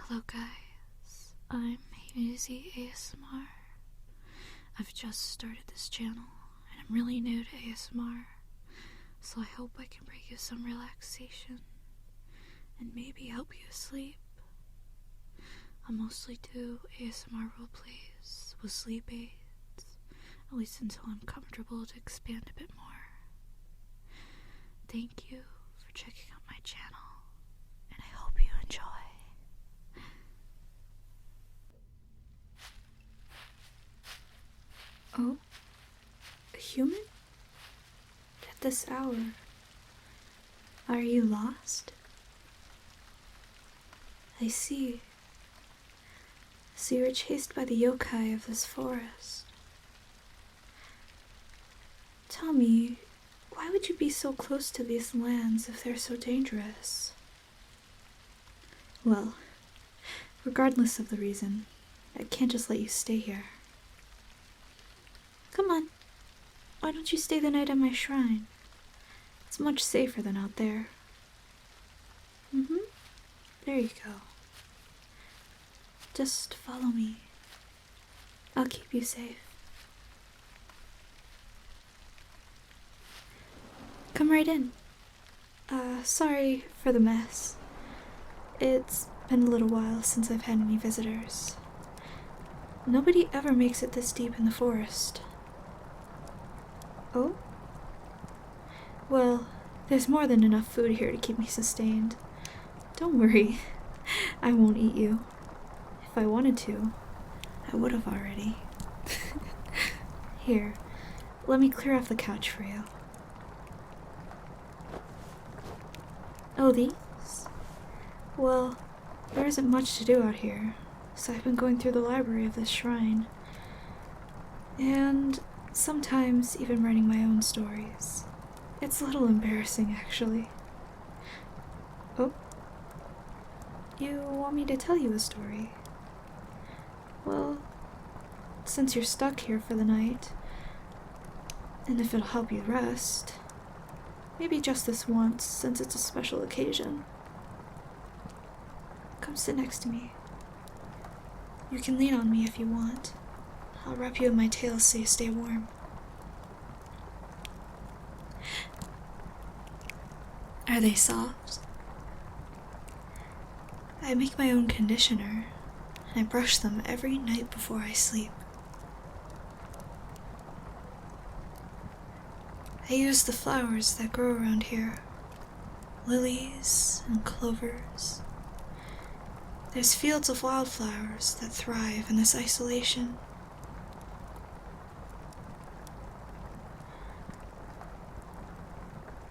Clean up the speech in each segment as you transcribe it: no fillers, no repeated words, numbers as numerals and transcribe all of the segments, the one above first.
Hello guys, I'm Hazy ASMR. I've just started this channel and I'm really new to ASMR, so I hope I can bring you some relaxation and maybe help you sleep. I mostly do ASMR roleplays with sleep aids, at least until I'm comfortable to expand a bit more. Thank you for checking out my channel, and I hope you enjoy. Oh? A human? At this hour? Are you lost? I see. So you were chased by the yokai of this forest. Tell me, why would you be so close to these lands if they're so dangerous? Well, regardless of the reason, I can't just let you stay here. Come on, why don't you stay the night at my shrine? It's much safer than out there. There you go. Just follow me. I'll keep you safe. Come right in. Sorry for the mess. It's been a little while since I've had any visitors. Nobody ever makes it this deep in the forest. Oh? Well, there's more than enough food here to keep me sustained. Don't worry, I won't eat you. If I wanted to, I would have already. Here, let me clear off the couch for you. Oh, these? Well, there isn't much to do out here, so I've been going through the library of this shrine. And sometimes even writing my own stories. It's a little embarrassing, actually. Oh? You want me to tell you a story? Well, since you're stuck here for the night, and if it'll help you rest, maybe just this once, since it's a special occasion. Come sit next to me. You can lean on me if you want. I'll wrap you in my tail so you stay warm. Are they soft? I make my own conditioner, and I brush them every night before I sleep. I use the flowers that grow around here. Lilies and clovers. There's fields of wildflowers that thrive in this isolation.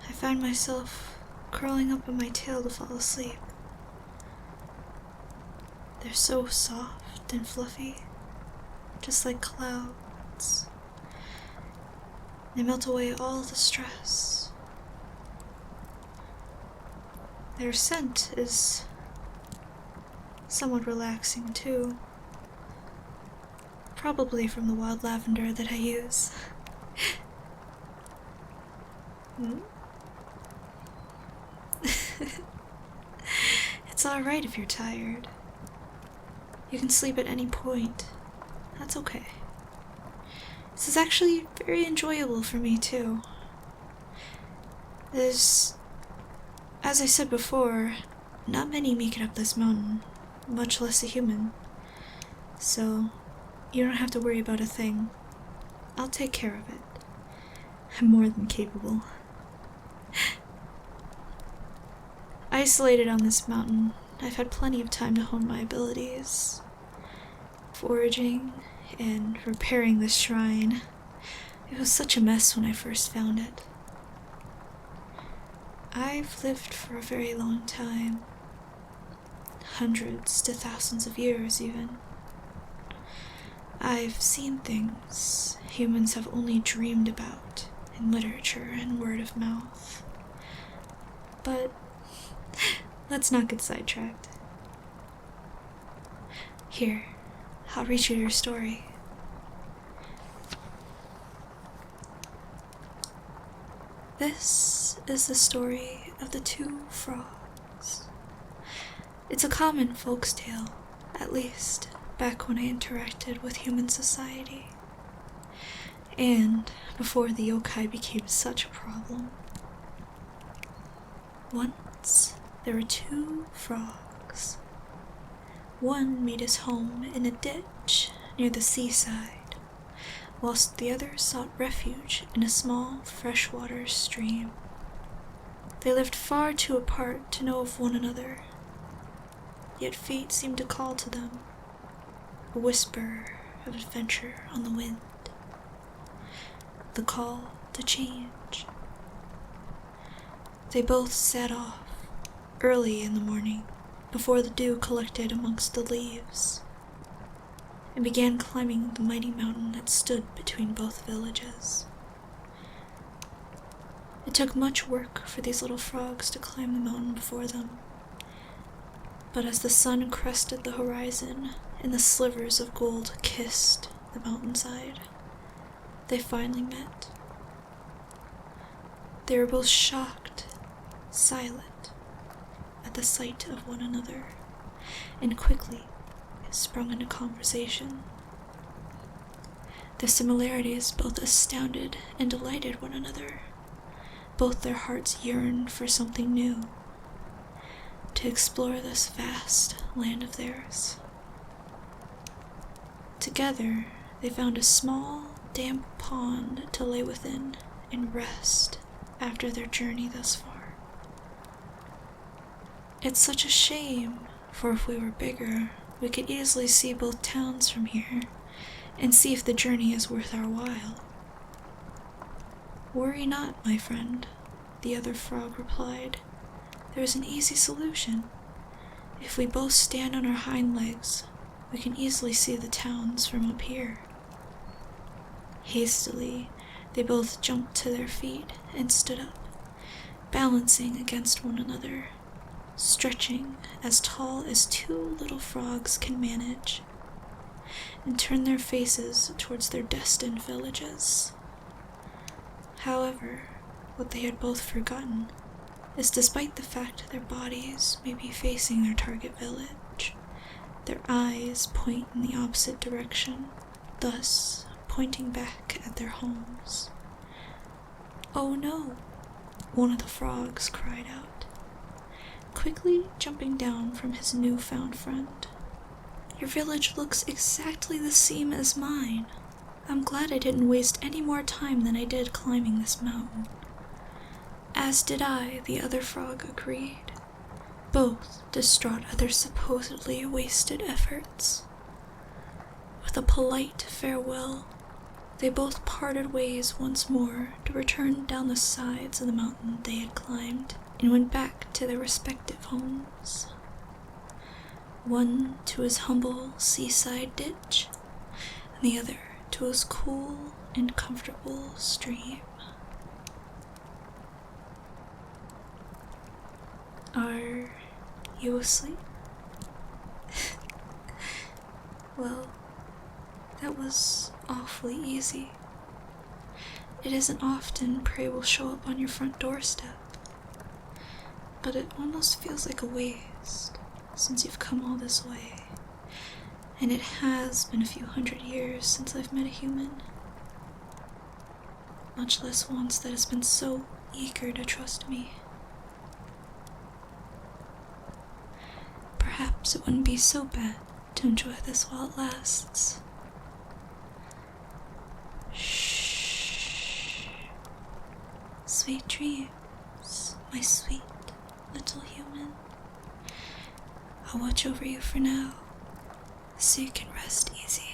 I find myself curling up in my tail to fall asleep. They're so soft and fluffy, just like clouds. They melt away all the stress. Their scent is somewhat relaxing too. Probably from the wild lavender that I use. It's alright if you're tired. You can sleep at any point. That's okay. This is actually very enjoyable for me too. As I said before, not many make it up this mountain, much less a human. So, you don't have to worry about a thing. I'll take care of it. I'm more than capable. Isolated on this mountain, I've had plenty of time to hone my abilities. Foraging and repairing the shrine. It was such a mess when I first found it. I've lived for a very long time. Hundreds to thousands of years, even. I've seen things humans have only dreamed about in literature and word of mouth. But let's not get sidetracked. Here, I'll read you your story. This is the story of the two frogs. It's a common folk's tale, at least back when I interacted with human society. And before the yokai became such a problem. Once, there were 2 frogs. One made his home in a ditch near the seaside, whilst the other sought refuge in a small freshwater stream. They lived far too apart to know of one another, yet fate seemed to call to them, a whisper of adventure on the wind, the call to change. They both set off early in the morning, before the dew collected amongst the leaves, and began climbing the mighty mountain that stood between both villages. It took much work for these little frogs to climb the mountain before them, but as the sun crested the horizon and the slivers of gold kissed the mountainside, they finally met. They were both shocked, silent, at the sight of one another, and quickly sprung into conversation. The similarities both astounded and delighted one another. Both their hearts yearned for something new, to explore this vast land of theirs. Together, they found a small, damp pond to lay within and rest after their journey thus far. It's such a shame, for if we were bigger, we could easily see both towns from here, and see if the journey is worth our while. Worry not, my friend, the other frog replied. There is an easy solution. If we both stand on our hind legs, we can easily see the towns from up here. Hastily, they both jumped to their feet and stood up, balancing against one another, stretching as tall as 2 little frogs can manage, and turned their faces towards their destined villages. However, what they had both forgotten is, despite the fact their bodies may be facing their target village, their eyes point in the opposite direction, thus pointing back at their homes. "Oh no!" one of the frogs cried out, quickly jumping down from his newfound friend. "Your village looks exactly the same as mine. I'm glad I didn't waste any more time than I did climbing this mountain." "As did I," the other frog agreed, both distraught at their supposedly wasted efforts. With a polite farewell, they both parted ways once more to return down the sides of the mountain they had climbed, and went back to their respective homes. One to his humble seaside ditch, and the other to his cool and comfortable stream. Are you asleep? Well, that was awfully easy. It isn't often prey will show up on your front doorstep, but it almost feels like a waste since you've come all this way, and it has been a few hundred years since I've met a human, much less once that has been so eager to trust me. Perhaps it wouldn't be so bad to enjoy this while it lasts. Shh. Sweet dreams, my sweet little human. I'll watch over you for now, so you can rest easy.